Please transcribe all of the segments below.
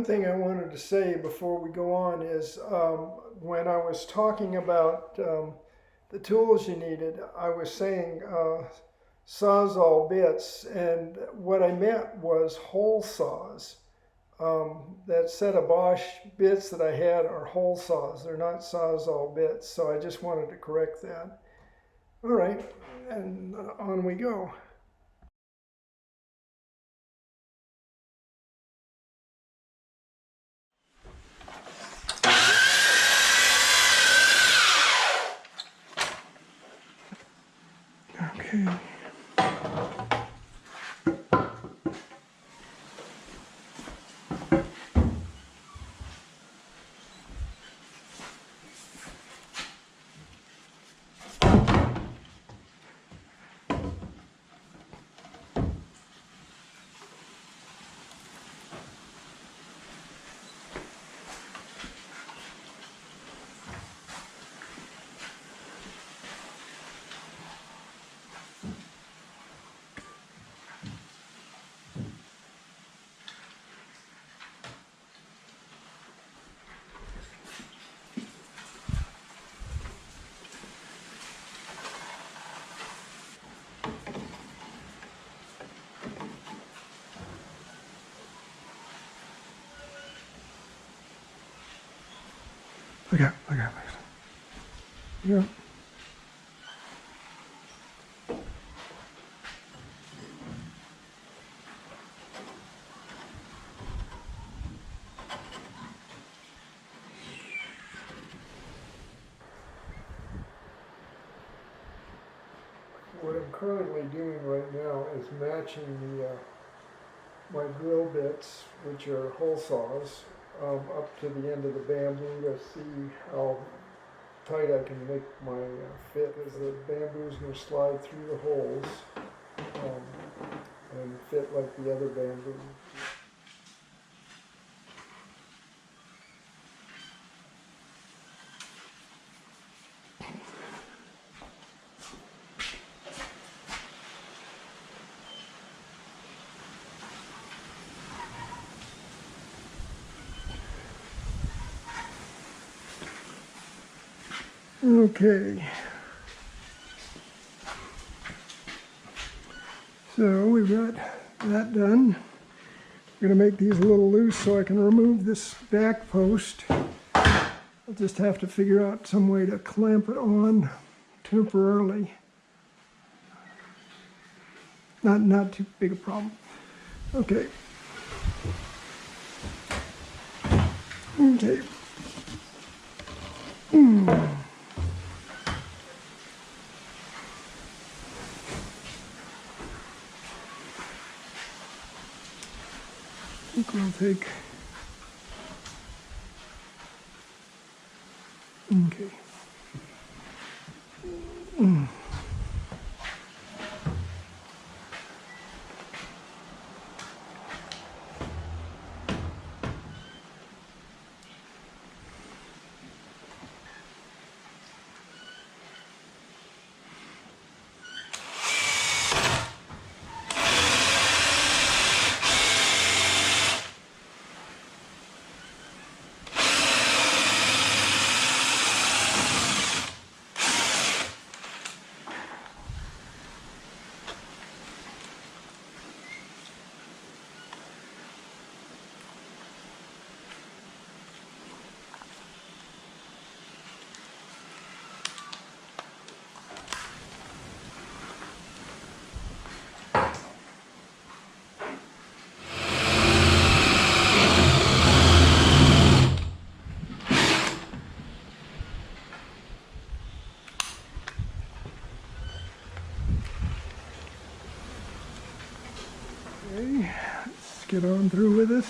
thing I wanted to say before we go on is when I was talking about the tools you needed, I was saying Sawzall bits, and what I meant was hole saws. That set of Bosch bits that I had are hole saws. They're not Sawzall bits, so I just wanted to correct that. All right, and on we go. Okay. Look out. Yeah. What I'm currently doing right now is matching my drill bits, which are hole saws, up to the end of the bamboo to see how tight I can make my fit, as the bamboo is going to slide through the holes and fit like the other bamboo. Okay, so we've got that done. I'm going to make these a little loose so I can remove this back post. I'll just have to figure out some way to clamp it on temporarily. Not too big a problem. Okay. Okay. I think we'll take. Okay. Okay, let's get on through with this.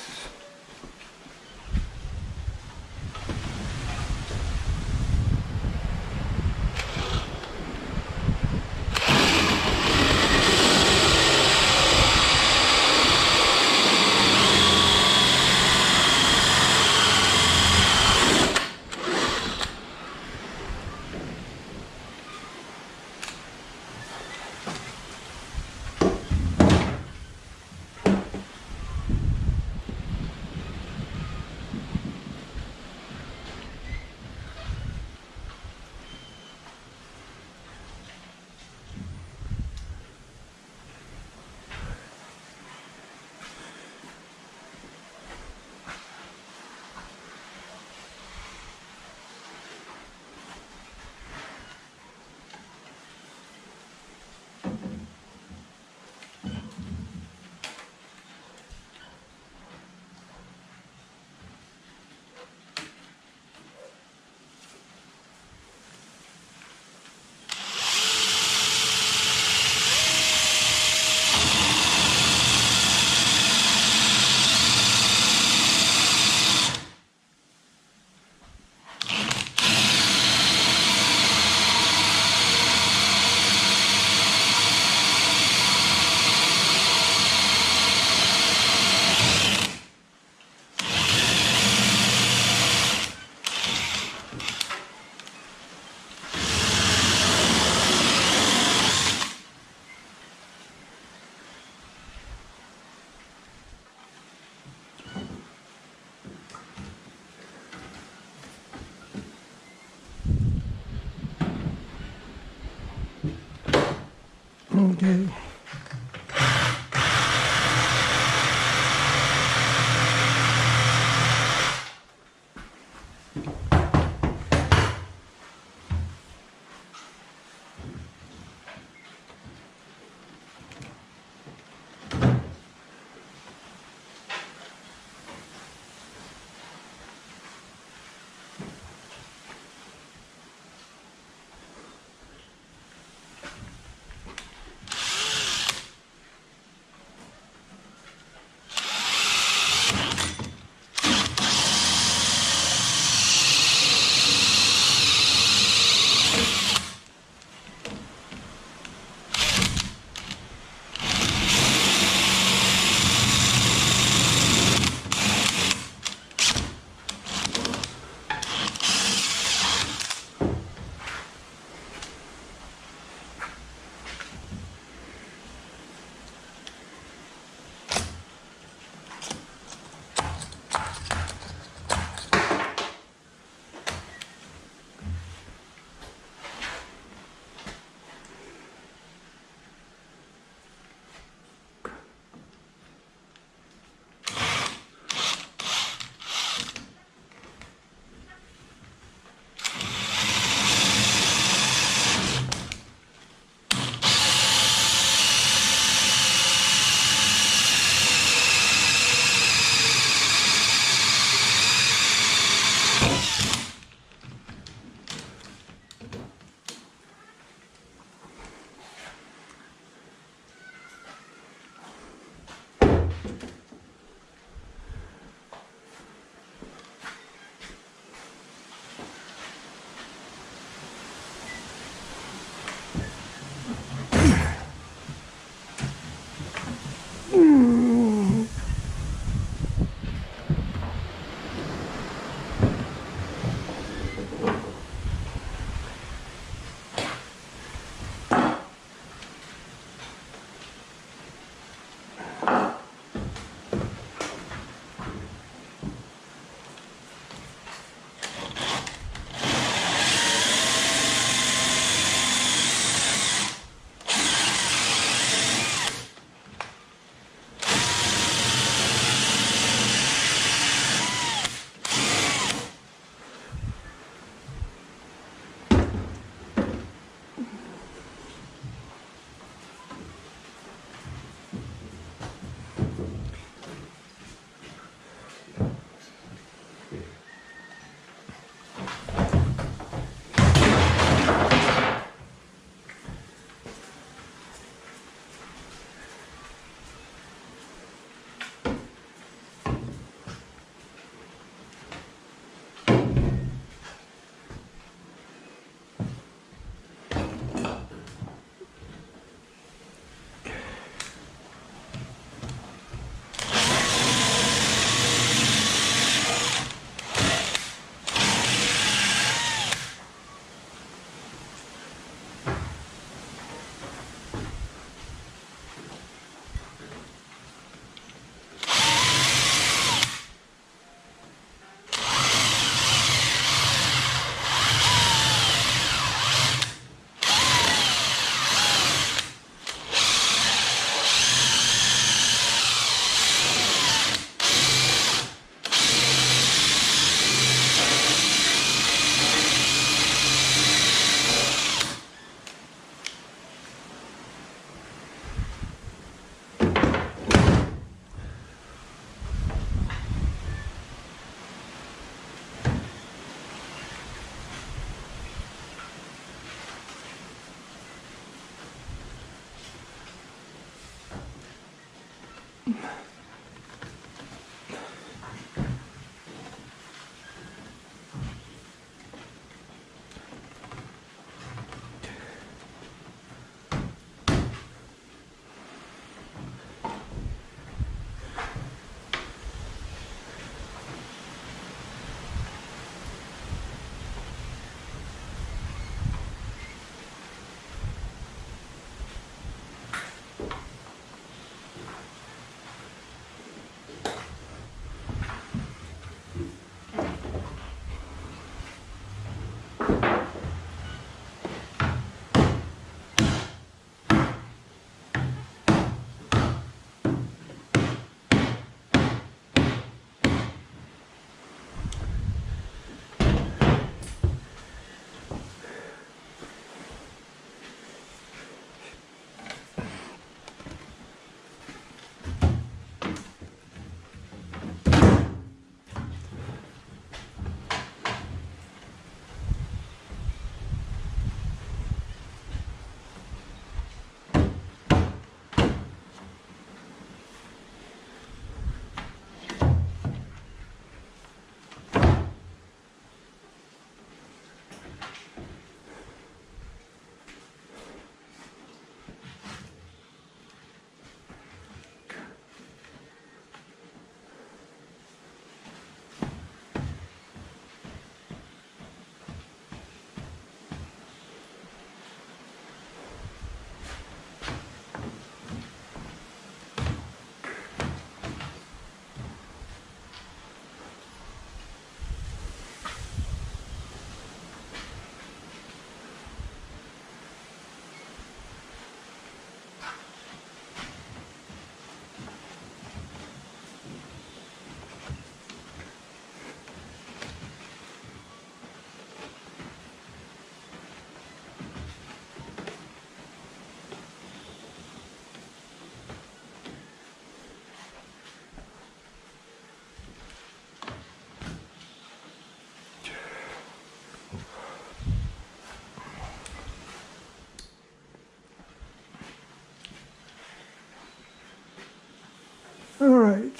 Okay.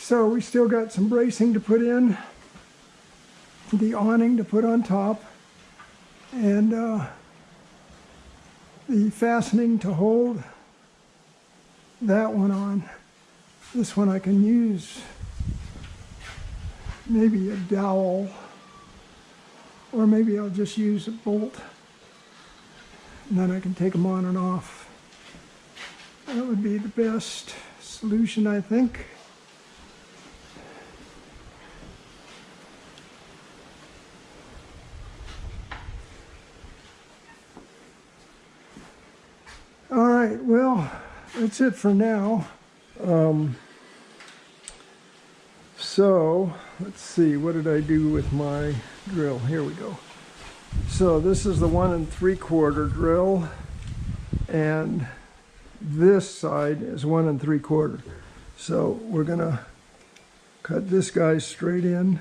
So we still got some bracing to put in, the awning to put on top, and the fastening to hold that one on. This one I can use maybe a dowel, or maybe I'll just use a bolt, and then I can take them on and off. That would be the best solution, I think. All right, well, that's it for now. So let's see, what did I do with my drill? Here we go. So this is the 1 3/4 drill, and this side is 1 3/4. So we're gonna cut this guy straight in,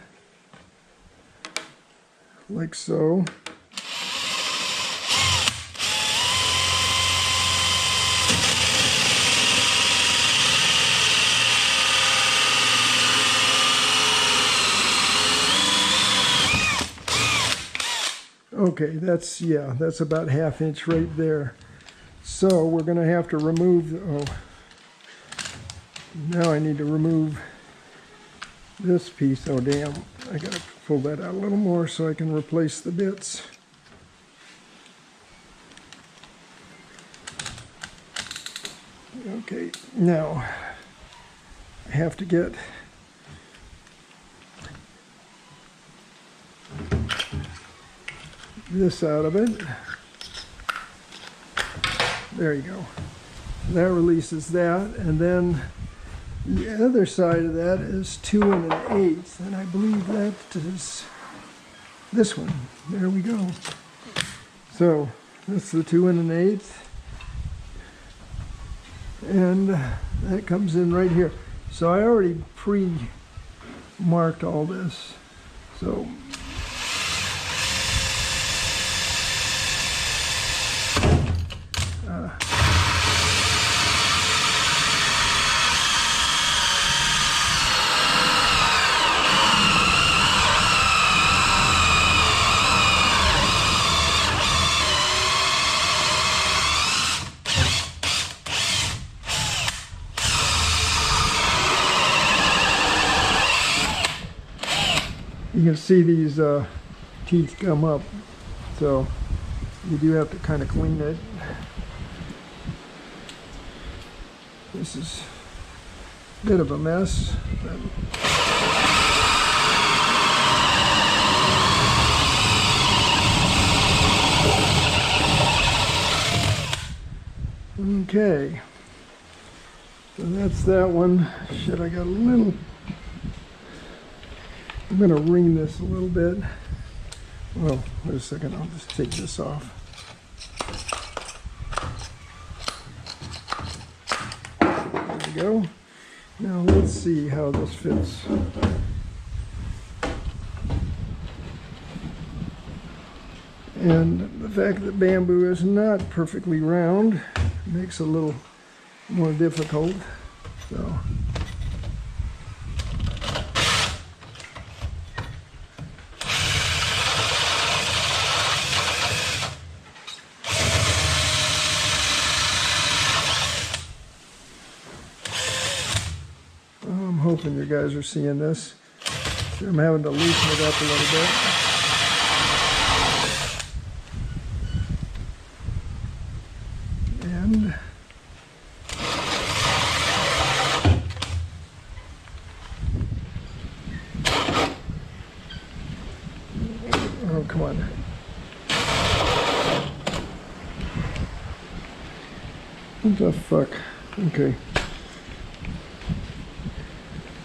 like so. Okay, that's about 1/2 inch right there. So we're going to have to remove, now I need to remove this piece. Oh damn, I got to pull that out a little more so I can replace the bits. Okay, now I have to get this out of it. There you go. That releases that, and then the other side of that is 2 1/8, and I believe that is this one. There we go. So that's the 2 1/8, and that comes in right here. So I already pre-marked all this. So you can see these teeth come up, so you do have to kind of clean it. This is a bit of a mess. Okay, so that's that one. Shit, I got a little, I'm going to wring this a little bit. Well, wait a second, I'll just take this off. There we go. Now let's see how this fits. And the fact that bamboo is not perfectly round makes it a little more difficult. So I'm hoping you guys are seeing this. So I'm having to loosen it up a little bit. And oh, come on. What the fuck? Okay.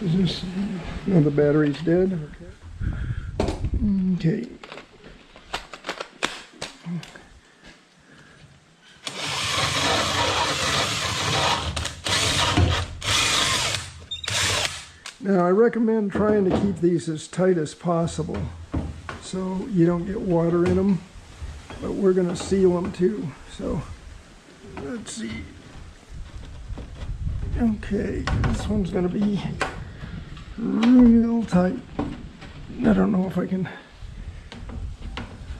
Is this, no, the battery's dead? Okay. Now I recommend trying to keep these as tight as possible so you don't get water in them, but we're going to seal them too. So let's see. Okay, this one's going to be real tight. I don't know if I can,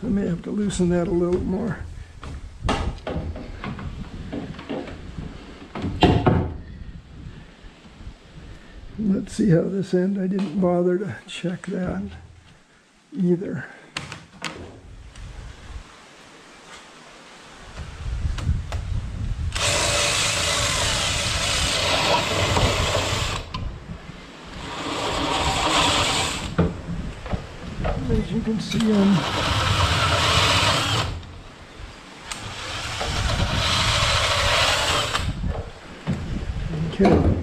I may have to loosen that a little more. Let's see how this ends. I didn't bother to check that either. As you can see, okay.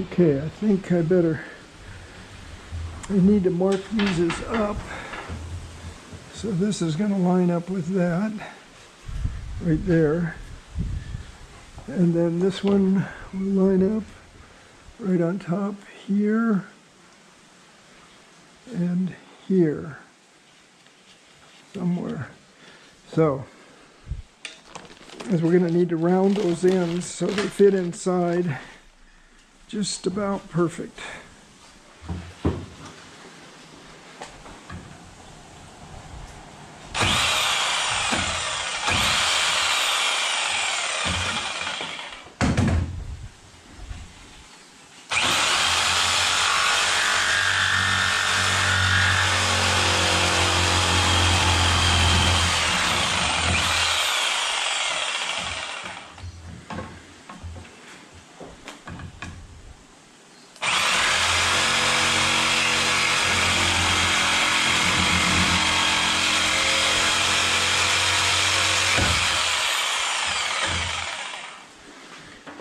Okay, I think I need to mark these as up. So this is going to line up with that right there. And then this one will line up right on top here and here somewhere. So, as we're going to need to round those ends so they fit inside just about perfect.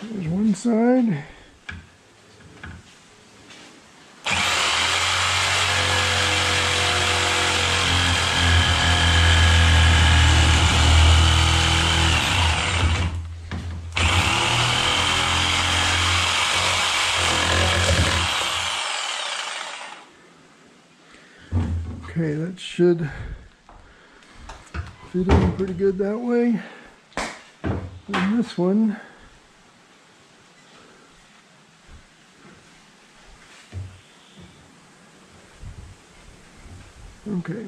There's one side. Okay, that should fit in pretty good that way. And this one, okay.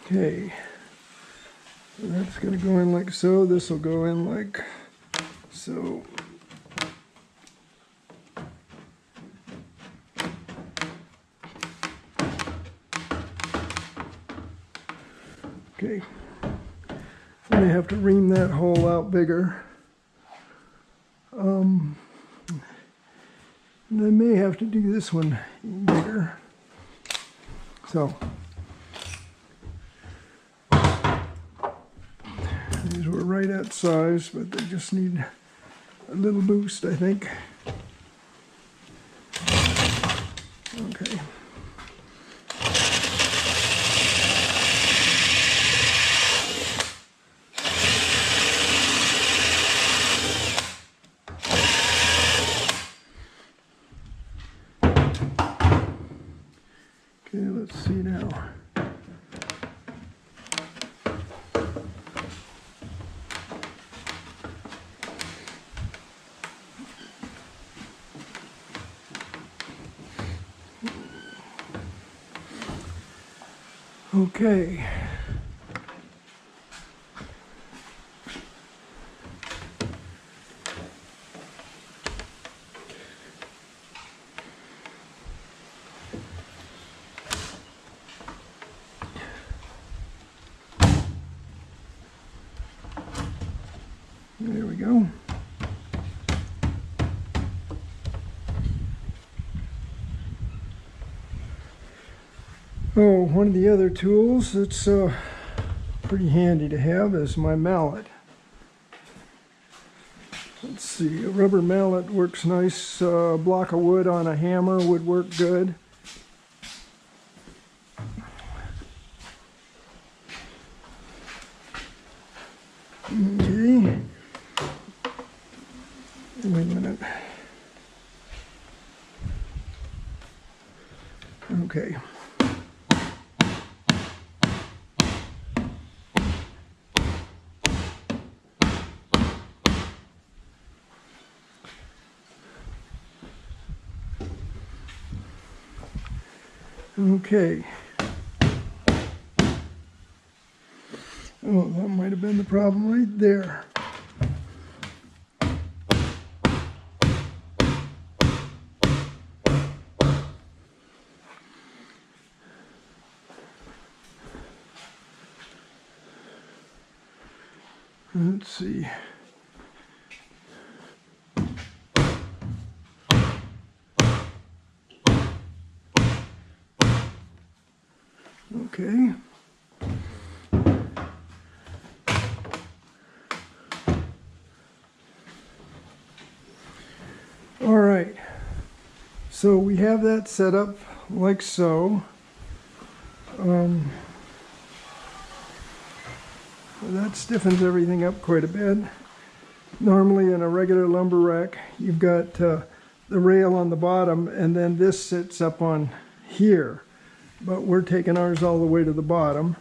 Okay, that's going to go in like so. This will go in like so. Okay, I may have to ream that hole out bigger. And I may have to do this one bigger. So. These were right at size, but they just need a little boost, I think. Okay. Okay, let's see now. Okay. There we go. Oh, one of the other tools that's pretty handy to have is my mallet. Let's see, a rubber mallet works nice. A block of wood on a hammer would work good. Okay. Wait a minute. Okay. Okay. Oh, that might have been the problem right there. Let's see. Okay. All right. So we have that set up like so. That stiffens everything up quite a bit. Normally in a regular lumber rack, you've got the rail on the bottom and then this sits up on here. But we're taking ours all the way to the bottom.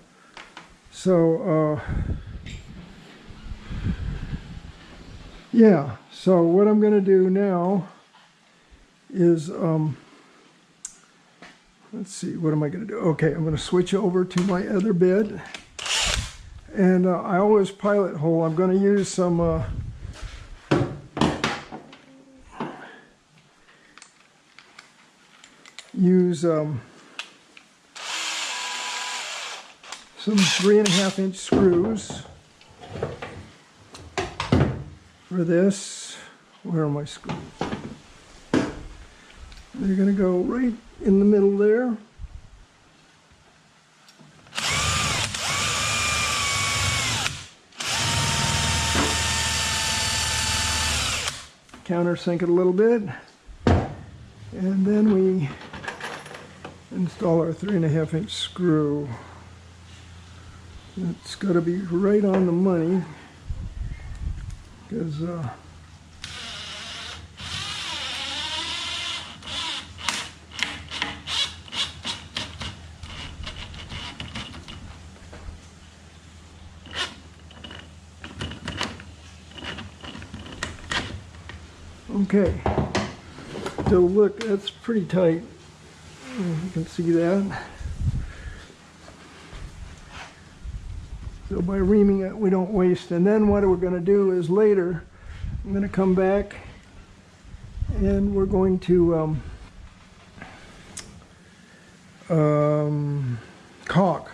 So, yeah. So what I'm going to do now is, let's see, what am I going to do? Okay, I'm going to switch over to my other bed. And I always pilot hole. I'm going to use some some 3.5-inch screws for this. Where are my screws? They're going to go right in the middle there. Countersink it a little bit, and then we install our 3.5-inch screw. It's got to be right on the money because okay, so look, that's pretty tight. You can see that. So by reaming it, we don't waste. And then what we're going to do is later, I'm going to come back and we're going to caulk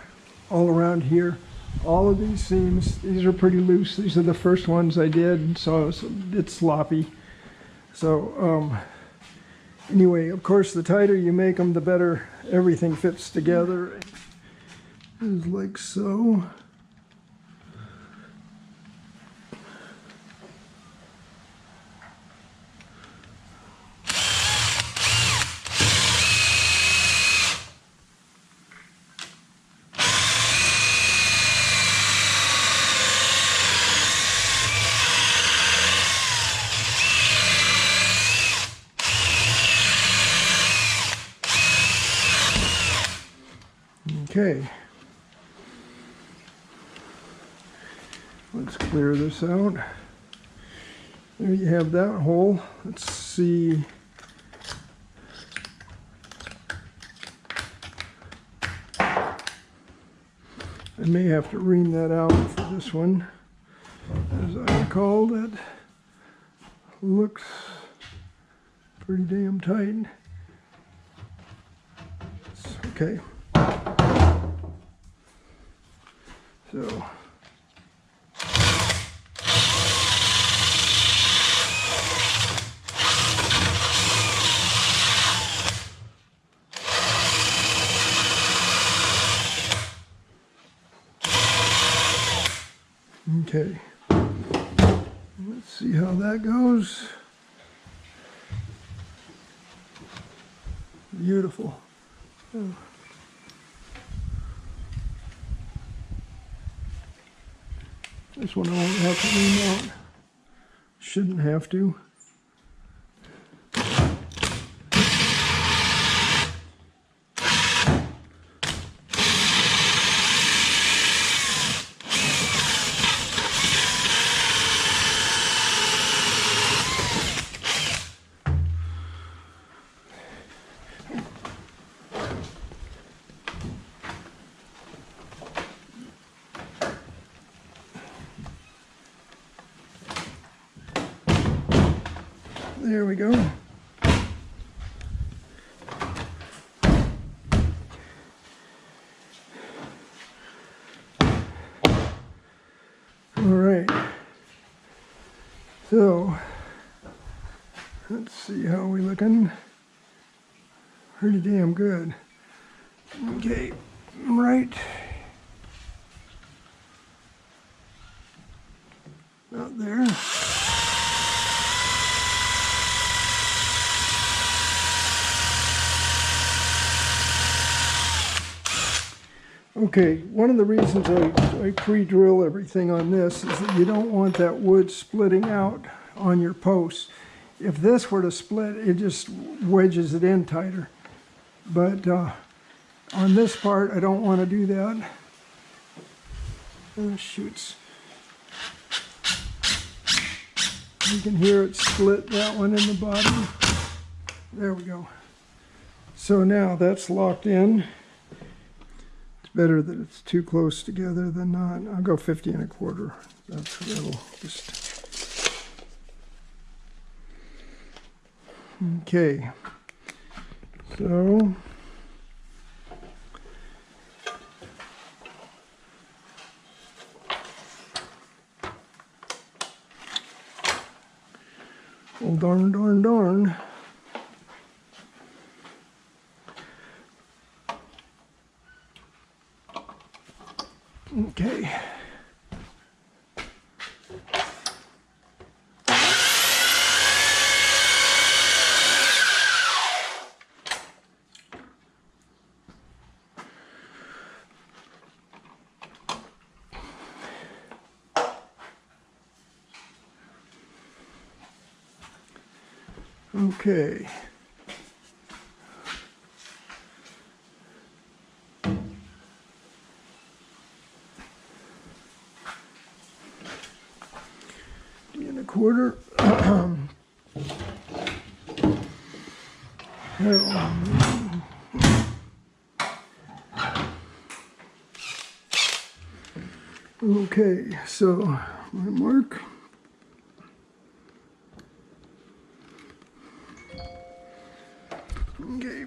all around here. All of these seams, these are pretty loose. These are the first ones I did, so it's sloppy. So anyway, of course, the tighter you make them, the better everything fits together. It's like so. Okay, let's clear this out. There you have that hole. Let's see. I may have to ream that out for this one. As I recall, that looks pretty damn tight. Okay. So, Okay. Let's see how that goes. Beautiful. Oh. This one I won't have to remount. Shouldn't have to. There we go. All right. So, let's see how we looking. Pretty damn good. Okay, right. Out there. Okay, one of the reasons I pre-drill everything on this is that you don't want that wood splitting out on your posts. If this were to split, it just wedges it in tighter. But on this part, I don't want to do that. Oh, shoots. You can hear it split that one in the bottom. There we go. So now that's locked in. Better that it's too close together than not. I'll go 50 1/4. That'll just. Okay. So. Well, darn. Okay. Okay. D1/4. Okay, so my mark. Okay.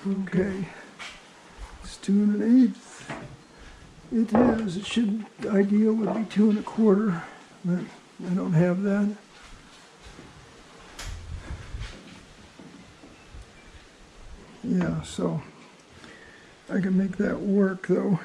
Okay, it's 2 1/8. It is. It should, ideal would be 2 1/4, but I don't have that. Yeah, so I can make that work though.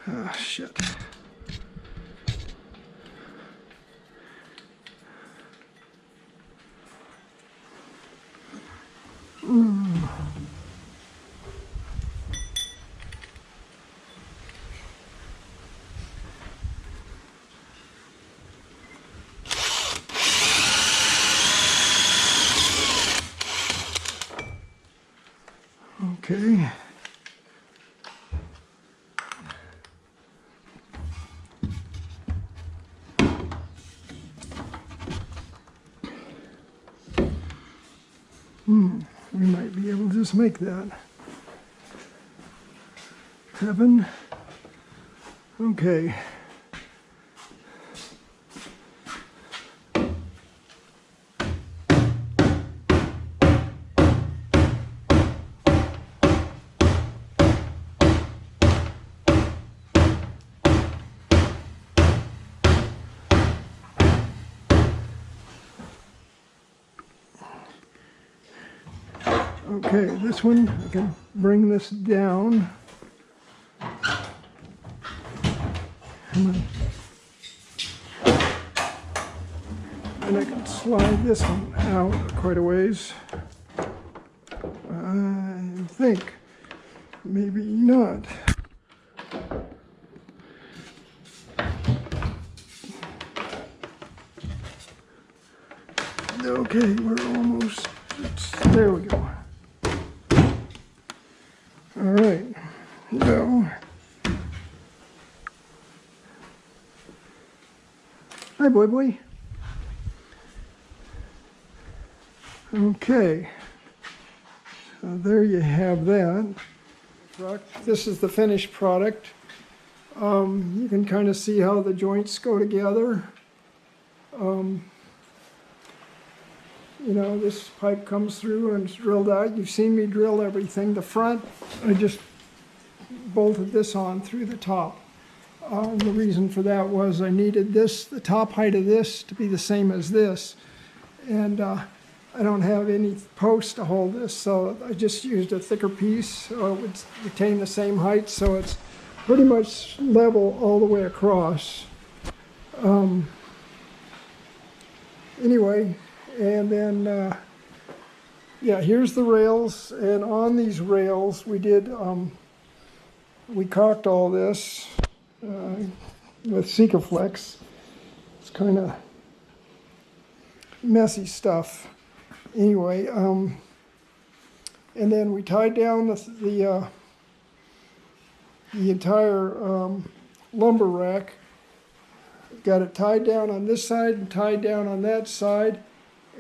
Ah, shit. Okay. We might be able to just make that. 7. Okay. Okay, this one, I can bring this down. And I can slide this one out quite a ways. I think. Maybe not. Okay, we're almost, there we go. All right, now, hi boy. Okay, so there you have that. This is the finished product. You can kind of see how the joints go together. You know, this pipe comes through and it's drilled out. You've seen me drill everything. The front, I just bolted this on through the top. The reason for that was I needed this, the top height of this, to be the same as this. And I don't have any posts to hold this, so I just used a thicker piece so it would retain the same height, so it's pretty much level all the way across. Anyway, and then, yeah, here's the rails, and on these rails we did, we caulked all this with Sikaflex. It's kind of messy stuff. Anyway, and then we tied down the entire lumber rack. Got it tied down on this side and tied down on that side.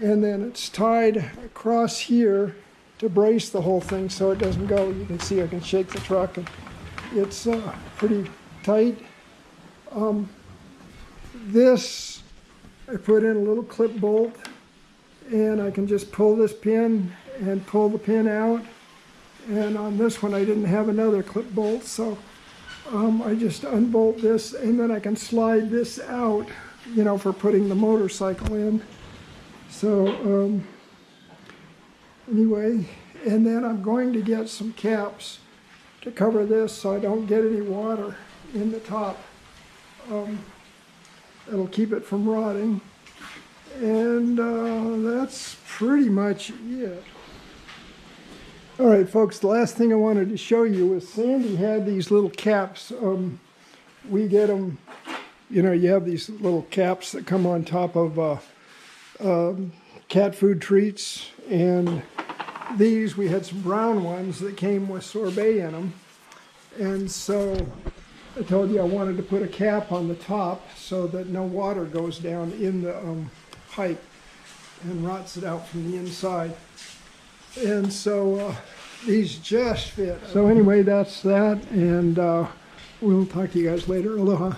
And then it's tied across here to brace the whole thing so it doesn't go. You can see I can shake the truck and it's pretty tight. This, I put in a little clip bolt and I can just pull this pin and pull the pin out. And on this one I didn't have another clip bolt, so I just unbolt this and then I can slide this out, you know, for putting the motorcycle in. So anyway, and then I'm going to get some caps to cover this so I don't get any water in the top. That'll keep it from rotting. And that's pretty much it. All right, folks, the last thing I wanted to show you was Sandy had these little caps. We get them, you know, you have these little caps that come on top of cat food treats, and these, we had some brown ones that came with sorbet in them, and so I told you I wanted to put a cap on the top so that no water goes down in the pipe and rots it out from the inside. And so these just fit. So anyway, that's that, and we'll talk to you guys later. Aloha.